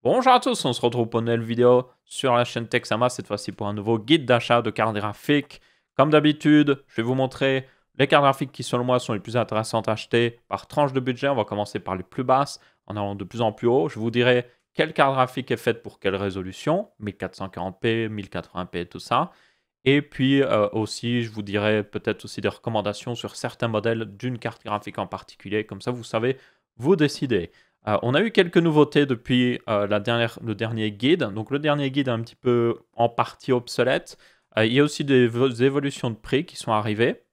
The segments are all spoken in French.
Bonjour à tous, on se retrouve pour une nouvelle vidéo sur la chaîne Texama, cette fois-ci pour un nouveau guide d'achat de cartes graphiques. Comme d'habitude, je vais vous montrer les cartes graphiques qui selon moi sont les plus intéressantes à acheter par tranche de budget. On va commencer par les plus basses en allant de plus en plus haut. Je vous dirai quelle carte graphique est faite pour quelle résolution, 1440p, 1080p, tout ça. Et puis aussi, je vous dirai peut-être aussi des recommandations sur certains modèles d'une carte graphique en particulier. Comme ça, vous savez, vous décidez. On a eu quelques nouveautés depuis le dernier guide. Donc le dernier guide est un petit peu en partie obsolète. Il y a aussi des évolutions de prix qui sont arrivées.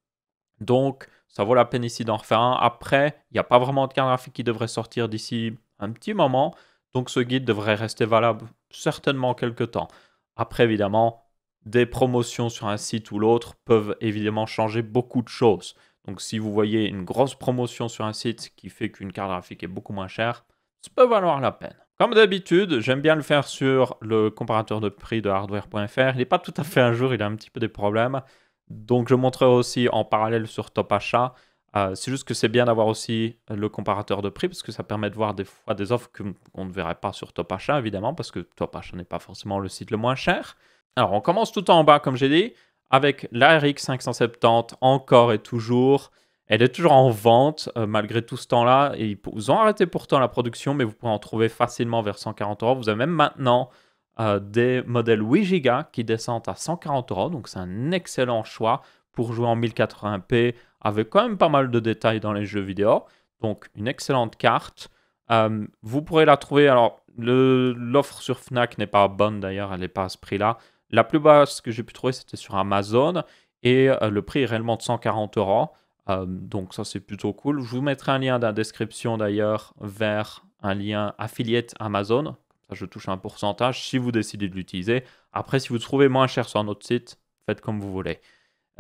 Donc ça vaut la peine ici d'en refaire un. Après, il n'y a pas vraiment de carte graphique qui devrait sortir d'ici un petit moment. Donc ce guide devrait rester valable certainement quelques temps. Après, évidemment, des promotions sur un site ou l'autre peuvent évidemment changer beaucoup de choses. Donc si vous voyez une grosse promotion sur un site qui fait qu'une carte graphique est beaucoup moins chère, ça peut valoir la peine. Comme d'habitude, j'aime bien le faire sur le comparateur de prix de hardware.fr. Il n'est pas tout à fait un jour, il a un petit peu des problèmes. Donc je montrerai aussi en parallèle sur Top Achat. C'est juste que c'est bien d'avoir aussi le comparateur de prix parce que ça permet de voir des fois des offres qu'on ne verrait pas sur Top Achat évidemment parce que Top Achat n'est pas forcément le site le moins cher. Alors on commence tout en bas comme j'ai dit avec la RX 570 encore et toujours. Elle est toujours en vente malgré tout ce temps-là. Et ils ont arrêté pourtant la production mais vous pourrez en trouver facilement vers 140 €. Vous avez même maintenant des modèles 8 Go qui descendent à 140 €. Donc c'est un excellent choix pour jouer en 1080p avec quand même pas mal de détails dans les jeux vidéo. Donc une excellente carte. Vous pourrez la trouver. Alors l'offre sur Fnac n'est pas bonne d'ailleurs, elle n'est pas à ce prix-là. La plus basse que j'ai pu trouver c'était sur Amazon et le prix est réellement de 140 €. Donc ça c'est plutôt cool. Je vous mettrai un lien dans la description d'ailleurs vers un lien affiliate Amazon. Ça, je touche un pourcentage si vous décidez de l'utiliser. Après, si vous trouvez moins cher sur un autre site, faites comme vous voulez.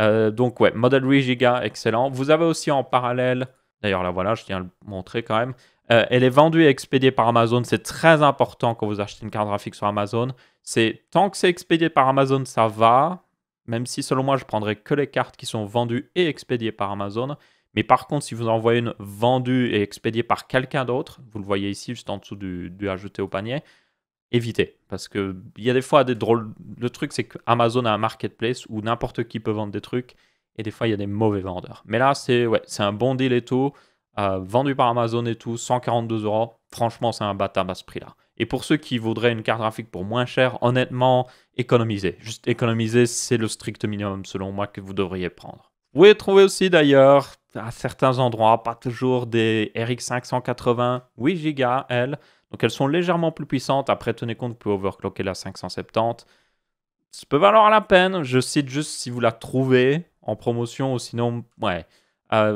Donc ouais, modèle 8 Go, excellent. Vous avez aussi en parallèle, d'ailleurs là voilà, je tiens à le montrer quand même. Elle est vendue et expédiée par Amazon. C'est très important quand vous achetez une carte graphique sur Amazon. C'est tant que c'est expédié par Amazon, ça va. Même si selon moi, je prendrais que les cartes qui sont vendues et expédiées par Amazon. Mais par contre, si vous envoyez une vendue et expédiée par quelqu'un d'autre, vous le voyez ici juste en dessous du ajouter au panier, évitez. Parce qu'il y a des fois des drôles. Le truc, c'est qu'Amazon a un marketplace où n'importe qui peut vendre des trucs. Et des fois, il y a des mauvais vendeurs. Mais là, c'est un bon deal et tout. Vendu par Amazon et tout, 142 €. Franchement, c'est un bâtard à ce prix-là. Et pour ceux qui voudraient une carte graphique pour moins cher, honnêtement, économisez. Juste économiser, c'est le strict minimum selon moi que vous devriez prendre. Vous pouvez trouver aussi d'ailleurs à certains endroits, pas toujours, des RX 580 8 Go, elles. Donc elles sont légèrement plus puissantes. Après, tenez compte, vous pouvez overclocker la 570. Ça peut valoir la peine. Je cite juste si vous la trouvez en promotion ou sinon, ouais.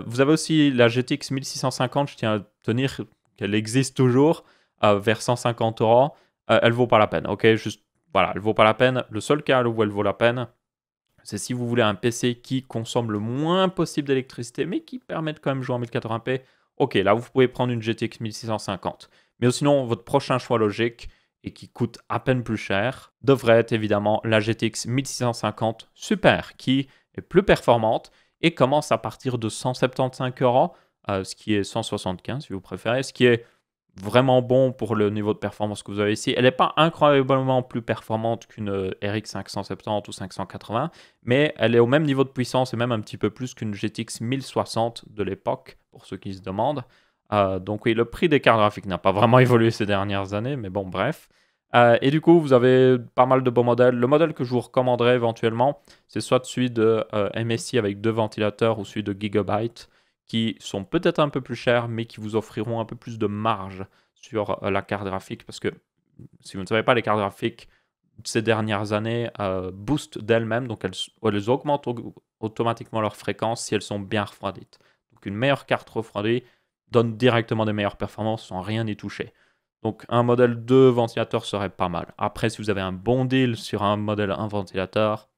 Vous avez aussi la GTX 1650. Je tiens à tenir qu'elle existe toujours vers 150 €. Elle vaut pas la peine, ok? Juste, voilà, elle vaut pas la peine. Le seul cas où elle vaut la peine, c'est si vous voulez un PC qui consomme le moins possible d'électricité, mais qui permet de quand même jouer en 1080p. Ok, là, vous pouvez prendre une GTX 1650. Mais sinon, votre prochain choix logique, et qui coûte à peine plus cher, devrait être évidemment la GTX 1650 Super, qui est plus performante et commence à partir de 175 €, ce qui est 175 si vous préférez, ce qui est vraiment bon pour le niveau de performance que vous avez ici. Elle n'est pas incroyablement plus performante qu'une RX 570 ou 580, mais elle est au même niveau de puissance et même un petit peu plus qu'une GTX 1060 de l'époque, pour ceux qui se demandent. Donc oui, le prix des cartes graphiques n'a pas vraiment évolué ces dernières années, mais bon, bref. Et du coup, vous avez pas mal de beaux modèles. Le modèle que je vous recommanderais éventuellement, c'est soit celui de MSI avec 2 ventilateurs ou celui de Gigabyte, qui sont peut-être un peu plus chers, mais qui vous offriront un peu plus de marge sur la carte graphique. Parce que, si vous ne savez pas, les cartes graphiques, ces dernières années, boostent d'elles-mêmes. Donc, elles augmentent automatiquement leur fréquence si elles sont bien refroidies. Donc, une meilleure carte refroidie donne directement des meilleures performances sans rien y toucher. Donc, un modèle 2 ventilateur serait pas mal. Après, si vous avez un bon deal sur un modèle 1 ventilateur,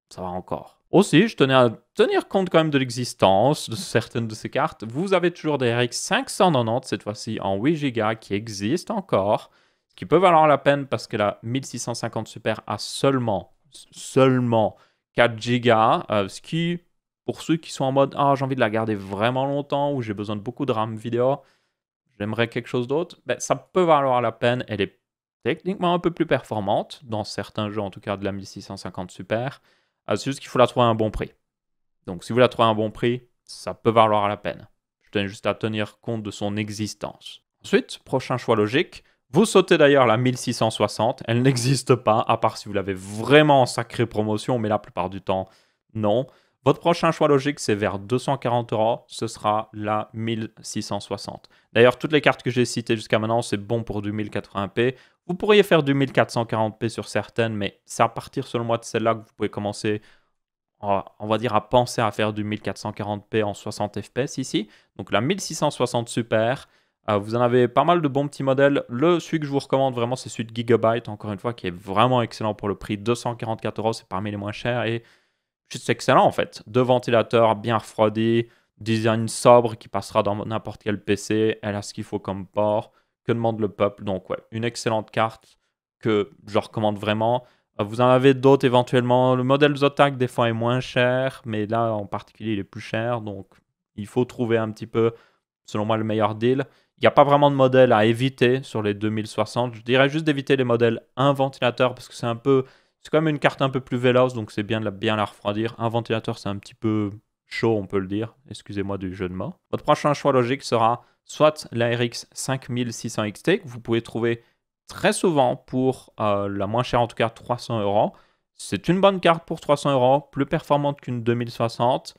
ça va encore. Aussi, je tenais à tenir compte quand même de l'existence de certaines de ces cartes. Vous avez toujours des RX 590, cette fois-ci en 8 Go, qui existent encore, ce qui peut valoir la peine parce que la 1650 Super a seulement 4 Go, ce qui, pour ceux qui sont en mode « Ah, j'ai envie de la garder vraiment longtemps » ou « J'ai besoin de beaucoup de RAM vidéo », j'aimerais quelque chose d'autre, ben, ça peut valoir la peine. Elle est techniquement un peu plus performante, dans certains jeux en tout cas de la 1650 Super. C'est juste qu'il faut la trouver à un bon prix. Donc si vous la trouvez à un bon prix, ça peut valoir la peine. Je tenais juste à tenir compte de son existence. Ensuite, prochain choix logique, vous sautez d'ailleurs la 1660. Elle n'existe pas, à part si vous l'avez vraiment en sacrée promotion, mais la plupart du temps, non. Votre prochain choix logique, c'est vers 240 €. Ce sera la 1660. D'ailleurs, toutes les cartes que j'ai citées jusqu'à maintenant, c'est bon pour du 1080p. Vous pourriez faire du 1440p sur certaines, mais c'est à partir, selon moi, de celle-là que vous pouvez commencer, on va dire, à penser à faire du 1440p en 60 fps ici. Donc la 1660 Super. Vous en avez pas mal de bons petits modèles. Celui que je vous recommande vraiment, c'est celui de Gigabyte, encore une fois, qui est vraiment excellent pour le prix. 244 €, c'est parmi les moins chers et juste excellent en fait. Deux ventilateurs bien refroidis, design sobre qui passera dans n'importe quel PC. Elle a ce qu'il faut comme port. Que demande le peuple? Donc ouais, une excellente carte que je recommande vraiment. Vous en avez d'autres éventuellement. Le modèle Zotac des fois est moins cher, mais là en particulier il est plus cher. Donc il faut trouver un petit peu, selon moi, le meilleur deal. Il n'y a pas vraiment de modèle à éviter sur les 2060. Je dirais juste d'éviter les modèles un ventilateur parce que c'est quand même une carte un peu plus véloce, donc c'est bien de bien la refroidir. Un ventilateur, c'est un petit peu chaud, on peut le dire. Excusez-moi du jeu de mots. Votre prochain choix logique sera soit la RX 5600 XT, que vous pouvez trouver très souvent pour la moins chère, en tout cas 300 €. C'est une bonne carte pour 300 €, plus performante qu'une 2060.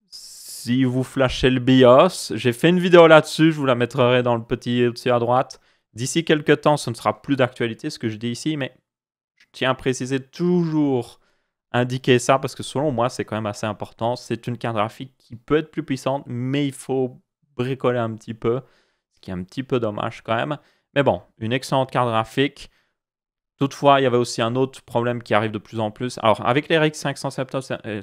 Si vous flashez le BIOS, j'ai fait une vidéo là-dessus, je vous la mettrai dans le petit au-dessus à droite. D'ici quelques temps, ce ne sera plus d'actualité ce que je dis ici, mais je tiens à préciser toujours indiquer ça parce que selon moi, c'est quand même assez important. C'est une carte graphique qui peut être plus puissante, mais il faut bricoler un petit peu, ce qui est un petit peu dommage quand même. Mais bon, une excellente carte graphique. Toutefois, il y avait aussi un autre problème qui arrive de plus en plus. Alors, avec les RX 570,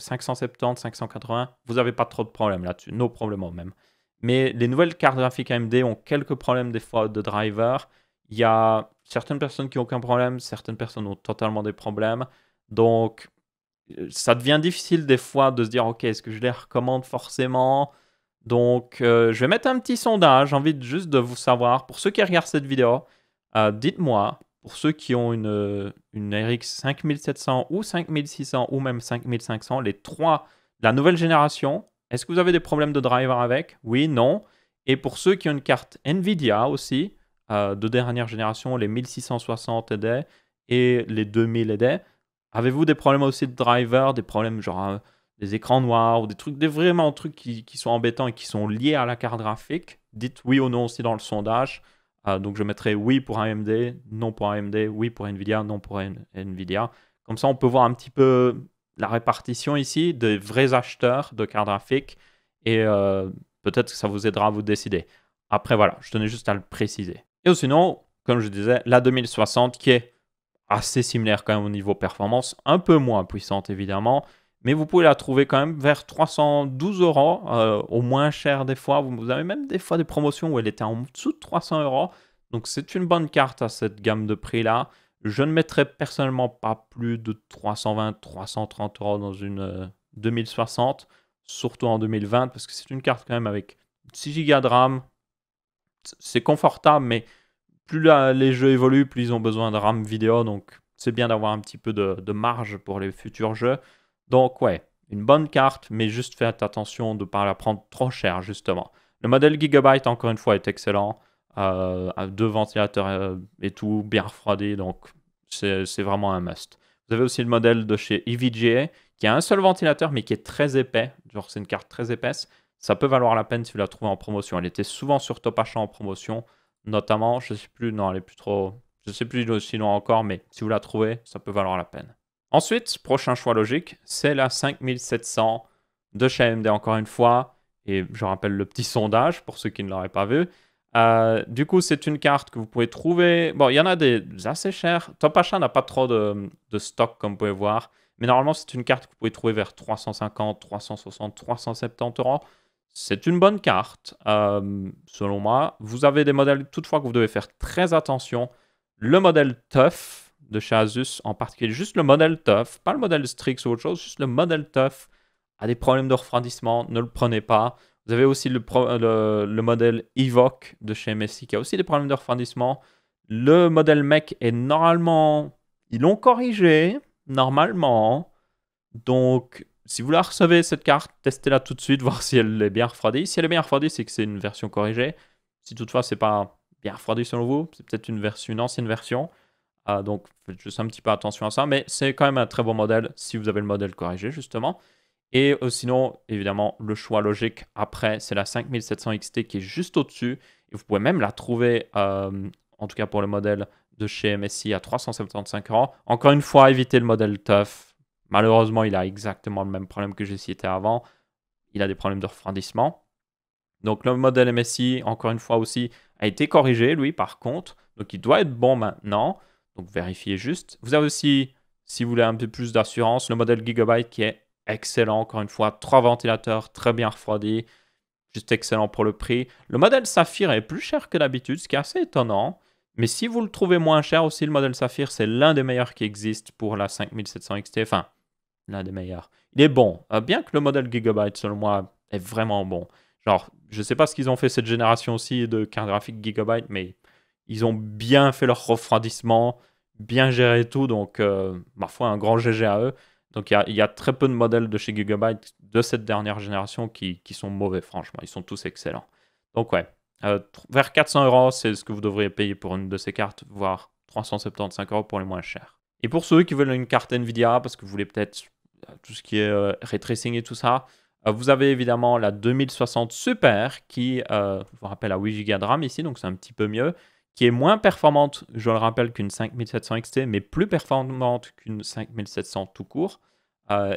580, vous n'avez pas trop de problèmes là-dessus. No problème même. Mais les nouvelles cartes graphiques AMD ont quelques problèmes des fois de driver. Il y a certaines personnes qui n'ont aucun problème, certaines personnes ont totalement des problèmes. Donc, ça devient difficile des fois de se dire, ok, est-ce que je les recommande forcément? Donc, je vais mettre un petit sondage. J'ai envie juste de vous savoir, pour ceux qui regardent cette vidéo, dites-moi, pour ceux qui ont une RX 5700 ou 5600 ou même 5500, les trois, la nouvelle génération, est-ce que vous avez des problèmes de driver avec? Oui, non. Et pour ceux qui ont une carte Nvidia aussi, de dernière génération, les 1660 ED et les 2000 ED, avez-vous des problèmes aussi de driver, des problèmes genre des écrans noirs ou des trucs, vraiment trucs qui sont embêtants et qui sont liés à la carte graphique? Dites oui ou non aussi dans le sondage. Donc je mettrai oui pour AMD, non pour AMD, oui pour Nvidia, non pour Nvidia. Comme ça, on peut voir un petit peu la répartition ici des vrais acheteurs de cartes graphiques et peut-être que ça vous aidera à vous décider. Après, voilà, je tenais juste à le préciser. Et sinon, comme je disais, la 2060 qui est assez similaire quand même au niveau performance, un peu moins puissante évidemment, mais vous pouvez la trouver quand même vers 312 €, au moins cher des fois. Vous avez même des fois des promotions où elle était en dessous de 300 €. Donc c'est une bonne carte à cette gamme de prix-là. Je ne mettrais personnellement pas plus de 320-330 € dans une 2060, surtout en 2020, parce que c'est une carte quand même avec 6 Go de RAM. C'est confortable, mais plus les jeux évoluent, plus ils ont besoin de RAM vidéo, donc c'est bien d'avoir un petit peu de marge pour les futurs jeux. Donc ouais, une bonne carte, mais juste faites attention de ne pas la prendre trop cher, justement. Le modèle Gigabyte, encore une fois, est excellent. Deux ventilateurs et tout, bien refroidi, donc c'est vraiment un must. Vous avez aussi le modèle de chez EVGA, qui a un seul ventilateur, mais qui est très épais. Genre, c'est une carte très épaisse. Ça peut valoir la peine si vous la trouvez en promotion. Elle était souvent sur Top Achat en promotion, notamment. Je sais plus, non, elle est plus trop... Je sais plus sinon encore, mais si vous la trouvez, ça peut valoir la peine. Ensuite, prochain choix logique, c'est la 5700 de chez AMD encore une fois. Et je rappelle le petit sondage pour ceux qui ne l'auraient pas vu. Du coup, c'est une carte que vous pouvez trouver. Bon, il y en a des assez chers. Top Achat n'a pas trop de stock, comme vous pouvez voir. Mais normalement, c'est une carte que vous pouvez trouver vers 350, 360, 370 €. C'est une bonne carte, selon moi. Vous avez des modèles, toutefois, que vous devez faire très attention. Le modèle TUF de chez Asus, en particulier, juste le modèle TUF, pas le modèle Strix ou autre chose, juste le modèle TUF a des problèmes de refroidissement, ne le prenez pas. Vous avez aussi le modèle Evoque de chez MSI qui a aussi des problèmes de refroidissement. Le modèle mec est normalement... Ils l'ont corrigé, normalement. Donc, si vous la recevez, cette carte, testez-la tout de suite, voir si elle est bien refroidie. Si elle est bien refroidie, c'est que c'est une version corrigée. Si toutefois, c'est pas bien refroidi selon vous, c'est peut-être une ancienne version. Donc, faites juste un petit peu attention à ça. Mais c'est quand même un très bon modèle si vous avez le modèle corrigé, justement. Et sinon, évidemment, le choix logique après, c'est la 5700 XT qui est juste au-dessus. Et vous pouvez même la trouver, en tout cas pour le modèle de chez MSI, à 375 €. Encore une fois, évitez le modèle TUF. Malheureusement, il a exactement le même problème que j'ai cité avant. Il a des problèmes de refroidissement. Donc le modèle MSI, encore une fois aussi, a été corrigé, lui, par contre. Donc il doit être bon maintenant. Donc vérifiez juste. Vous avez aussi, si vous voulez un peu plus d'assurance, le modèle Gigabyte qui est excellent. Encore une fois, 3 ventilateurs, très bien refroidis. Juste excellent pour le prix. Le modèle Saphir est plus cher que d'habitude, ce qui est assez étonnant. Mais si vous le trouvez moins cher aussi, le modèle Saphir, c'est l'un des meilleurs qui existe pour la 5700 XT. Enfin, l'un des meilleurs. Il est bon. Bien que le modèle Gigabyte, selon moi, est vraiment bon. Genre, je sais pas ce qu'ils ont fait cette génération aussi de cartes graphiques Gigabyte, mais ils ont bien fait leur refroidissement, bien géré tout. Donc, ma foi, un grand GG à eux. Donc, il y a très peu de modèles de chez Gigabyte de cette dernière génération qui sont mauvais, franchement. Ils sont tous excellents. Donc, ouais. Vers 400 €, c'est ce que vous devriez payer pour une de ces cartes, voire 375 € pour les moins chers. Et pour ceux qui veulent une carte Nvidia, parce que vous voulez peut-être tout ce qui est ray tracing et tout ça, vous avez évidemment la 2060 Super qui, je vous rappelle, a 8 Go de RAM ici, donc c'est un petit peu mieux, qui est moins performante, je le rappelle, qu'une 5700 XT, mais plus performante qu'une 5700 tout court.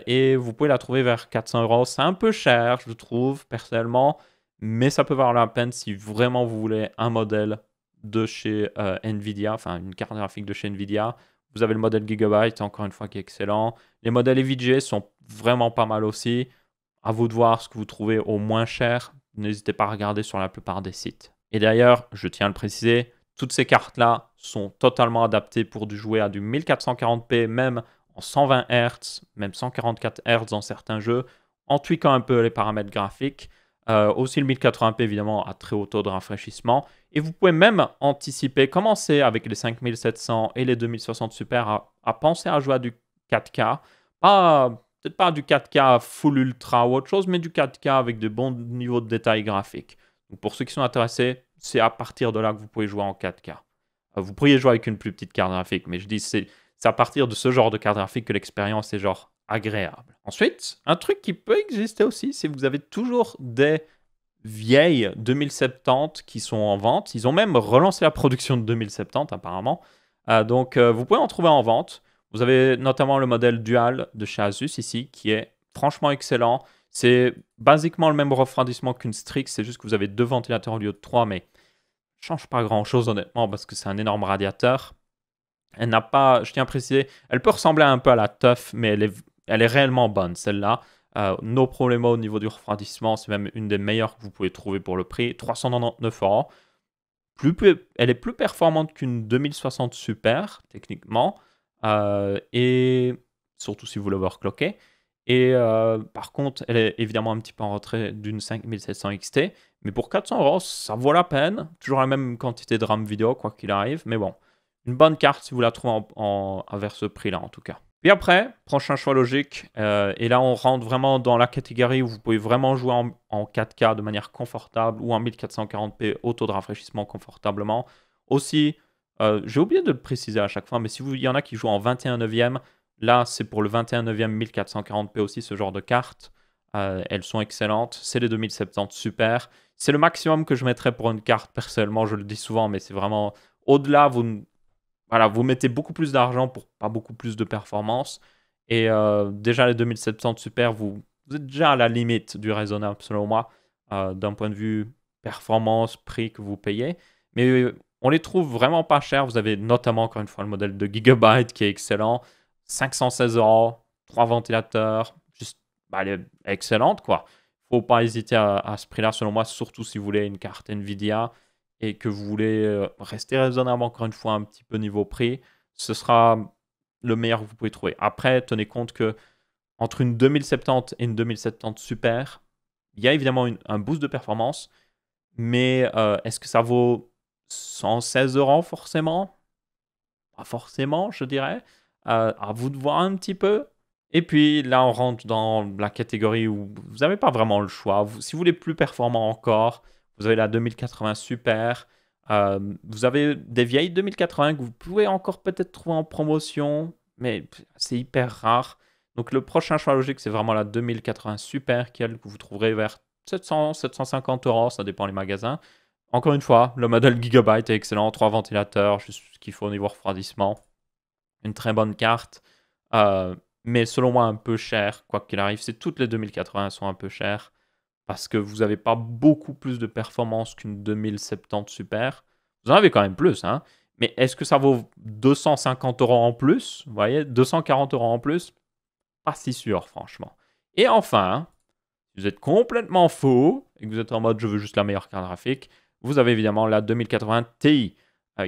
Et vous pouvez la trouver vers 400 €. C'est un peu cher, je trouve, personnellement, mais ça peut valoir la peine si vraiment vous voulez un modèle de chez Nvidia, enfin une carte graphique de chez Nvidia. Vous avez le modèle Gigabyte, encore une fois, qui est excellent. Les modèles EVGA sont vraiment pas mal aussi. À vous de voir ce que vous trouvez au moins cher. N'hésitez pas à regarder sur la plupart des sites. Et d'ailleurs, je tiens à le préciser, toutes ces cartes-là sont totalement adaptées pour jouer à du 1440p, même en 120 Hz, même 144 Hz dans certains jeux, en tweakant un peu les paramètres graphiques. Aussi le 1080p évidemment à très haut taux de rafraîchissement. Et vous pouvez même anticiper, commencer avec les 5700 et les 2060 Super à penser à jouer à du 4K. Peut-être pas du 4K full ultra ou autre chose, mais du 4K avec de bons niveaux de détail graphique. Donc pour ceux qui sont intéressés, c'est à partir de là que vous pouvez jouer en 4K. Vous pourriez jouer avec une plus petite carte graphique, mais je dis c'est à partir de ce genre de carte graphique que l'expérience est genre agréable. Ensuite, un truc qui peut exister aussi, c'est que vous avez toujours des vieilles 2070 qui sont en vente. Ils ont même relancé la production de 2070 apparemment. Donc vous pouvez en trouver en vente. Vous avez notamment le modèle Dual de chez Asus ici qui est franchement excellent. C'est basiquement le même refroidissement qu'une Strix, c'est juste que vous avez 2 ventilateurs au lieu de 3, mais change pas grand chose honnêtement parce que c'est un énorme radiateur. Elle n'a pas, je tiens à préciser, elle peut ressembler un peu à la TUF, mais elle est réellement bonne celle-là. No problème au niveau du refroidissement, c'est même une des meilleures que vous pouvez trouver pour le prix, 399 €. Elle est plus performante qu'une 2060 Super, techniquement, et surtout si vous l'overclockez. Et par contre, elle est évidemment un petit peu en retrait d'une 5700 XT, mais pour 400 €, ça vaut la peine. Toujours la même quantité de RAM vidéo, quoi qu'il arrive, mais bon, une bonne carte si vous la trouvez vers ce prix-là, en tout cas. Puis après, prochain choix logique, et là on rentre vraiment dans la catégorie où vous pouvez vraiment jouer en 4K de manière confortable ou en 1440p au taux de rafraîchissement confortablement. Aussi, j'ai oublié de le préciser à chaque fois, mais si il y en a qui jouent en 21/9, là c'est pour le 21/9 1440p aussi ce genre de cartes. Elles sont excellentes, c'est les 2070 Super. C'est le maximum que je mettrais pour une carte personnellement, je le dis souvent, mais c'est vraiment au-delà, voilà, vous mettez beaucoup plus d'argent pour pas beaucoup plus de performance. Et déjà, les 2700 Super, vous êtes déjà à la limite du raisonnable, selon moi, d'un point de vue performance, prix que vous payez. Mais on les trouve vraiment pas chers. Vous avez notamment, encore une fois, le modèle de Gigabyte qui est excellent. 516 €, 3 ventilateurs. Juste, elle est excellente, quoi. Faut pas hésiter à ce prix-là, selon moi, surtout si vous voulez une carte Nvidia et que vous voulez rester raisonnable, encore une fois, un petit peu niveau prix, ce sera le meilleur que vous pouvez trouver. Après, tenez compte que entre une 2070 et une 2070 Super, il y a évidemment un boost de performance, mais est-ce que ça vaut 116 € forcément. Pas forcément, je dirais. À vous de voir un petit peu. Et puis là, on rentre dans la catégorie où vous n'avez pas vraiment le choix. Si vous voulez plus performant encore, vous avez la 2080 Super. Vous avez des vieilles 2080 que vous pouvez encore peut-être trouver en promotion, mais c'est hyper rare. Donc le prochain choix logique, c'est vraiment la 2080 Super, que vous trouverez vers 700, 750 €, ça dépend les magasins. Encore une fois, le modèle Gigabyte est excellent, 3 ventilateurs, juste ce qu'il faut au niveau refroidissement. Une très bonne carte, mais selon moi un peu cher, quoi qu'il arrive. C'est toutes les 2080 sont un peu chères, parce que vous n'avez pas beaucoup plus de performance qu'une 2070 Super. Vous en avez quand même plus, hein. Mais est-ce que ça vaut 250 € en plus? Vous voyez, 240 € en plus? Pas si sûr, franchement. Et enfin, si vous êtes complètement faux et que vous êtes en mode je veux juste la meilleure carte graphique, vous avez évidemment la 2080 Ti,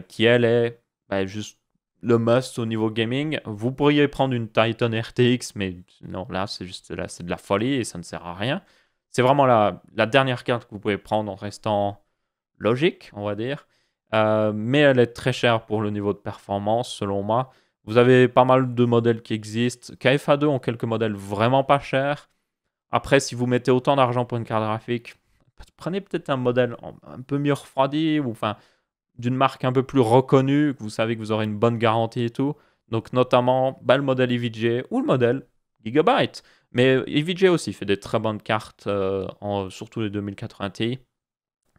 qui elle est juste le must au niveau gaming. Vous pourriez prendre une Titan RTX, mais non, là c'est de la folie et ça ne sert à rien. C'est vraiment la dernière carte que vous pouvez prendre en restant logique, on va dire. Mais elle est très chère pour le niveau de performance, selon moi. Vous avez pas mal de modèles qui existent. KFA2 ont quelques modèles vraiment pas chers. Après, si vous mettez autant d'argent pour une carte graphique, prenez peut-être un modèle un peu mieux refroidi, ou enfin d'une marque un peu plus reconnue, que vous savez que vous aurez une bonne garantie et tout. Donc notamment le modèle EVGA ou le modèle Gigabyte. Mais EVGA aussi fait des très bonnes cartes, surtout les 2080 Ti.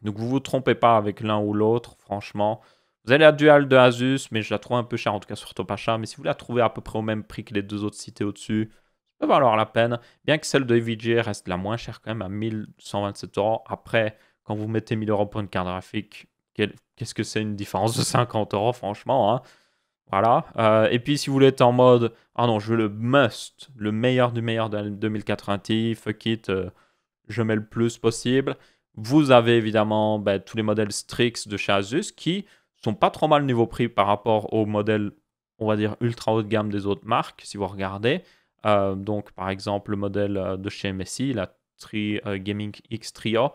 Donc vous vous trompez pas avec l'un ou l'autre, franchement. Vous avez la Dual de Asus, mais je la trouve un peu chère, en tout cas sur Topacha. Mais si vous la trouvez à peu près au même prix que les deux autres cités au-dessus, ça peut valoir la peine. Bien que celle de EVGA reste la moins chère quand même, à 1127 €. Après, quand vous mettez 1000 € pour une carte graphique, qu'est-ce que c'est une différence de 50 € franchement, hein. Voilà. Et puis si vous voulez être en mode ah non, je veux le must, le meilleur du meilleur de la 2080 Ti, fuck it, je mets le plus possible. Vous avez évidemment tous les modèles Strix de chez Asus qui sont pas trop mal niveau prix par rapport aux modèles, on va dire, ultra haut de gamme des autres marques, si vous regardez. Donc, par exemple, le modèle de chez MSI, la Gaming X Trio,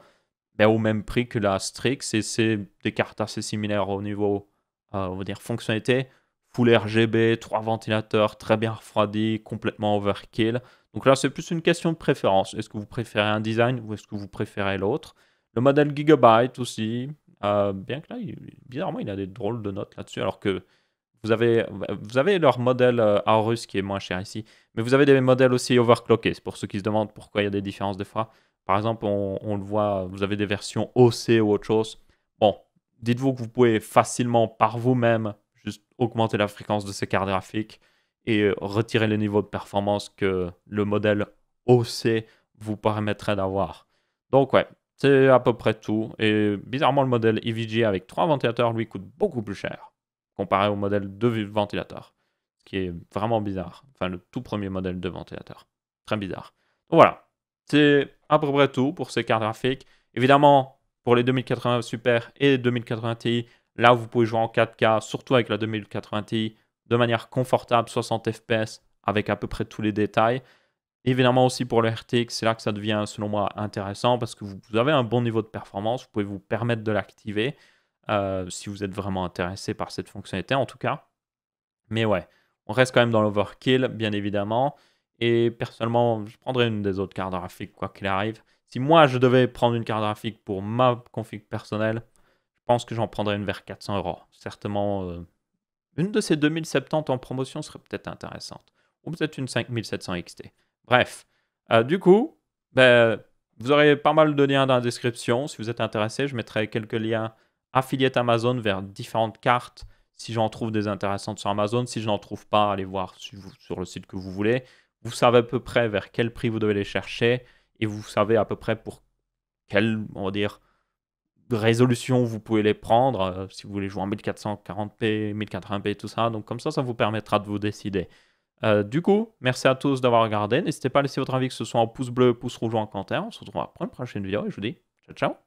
au même prix que la Strix, et c'est des cartes assez similaires au niveau, on va dire, fonctionnalité. Full RGB, 3 ventilateurs, très bien refroidis, complètement overkill. Donc là, c'est plus une question de préférence. Est-ce que vous préférez un design ou est-ce que vous préférez l'autre? Le modèle Gigabyte aussi, bien que là, bizarrement, il a des drôles de notes là-dessus, alors que vous avez leur modèle Aorus qui est moins cher ici, mais vous avez des modèles aussi overclockés. C'est pour ceux qui se demandent pourquoi il y a des différences des fois. Par exemple, on le voit, vous avez des versions OC ou autre chose. Bon, dites-vous que vous pouvez facilement par vous-même juste augmenter la fréquence de ces cartes graphiques et retirer les niveaux de performance que le modèle OC vous permettrait d'avoir. Donc ouais, c'est à peu près tout. Et bizarrement, le modèle EVGA avec 3 ventilateurs, lui, coûte beaucoup plus cher comparé au modèle de ventilateur, ce qui est vraiment bizarre. Enfin, le tout premier modèle de ventilateur. Très bizarre. Donc voilà, c'est à peu près tout pour ces cartes graphiques. Évidemment, pour les 2080 Super et 2080 Ti, là, vous pouvez jouer en 4K, surtout avec la 2080 Ti, de manière confortable, 60 FPS, avec à peu près tous les détails. Évidemment aussi pour le RTX, c'est là que ça devient, selon moi, intéressant, parce que vous avez un bon niveau de performance, vous pouvez vous permettre de l'activer, si vous êtes vraiment intéressé par cette fonctionnalité, en tout cas. Mais ouais, on reste quand même dans l'overkill, bien évidemment. Et personnellement, je prendrais une des autres cartes graphiques, quoi qu'il arrive. Si moi, je devais prendre une carte graphique pour ma config personnelle, je pense que j'en prendrais une vers 400 €. Certainement, une de ces 2070 en promotion serait peut-être intéressante. Ou peut-être une 5700 XT. Bref, du coup, vous aurez pas mal de liens dans la description. Si vous êtes intéressé, je mettrai quelques liens affiliés Amazon vers différentes cartes. Si j'en trouve des intéressantes sur Amazon, si je n'en trouve pas, allez voir sur le site que vous voulez. Vous savez à peu près vers quel prix vous devez les chercher et vous savez à peu près pour quelle, on va dire, résolution vous pouvez les prendre. Si vous voulez jouer en 1440p, 1080p, tout ça. Donc comme ça vous permettra de vous décider. Du coup, merci à tous d'avoir regardé. N'hésitez pas à laisser votre avis, que ce soit en pouce bleu, pouce rouge ou en commentaire. On se retrouvera pour une prochaine vidéo et je vous dis ciao ciao.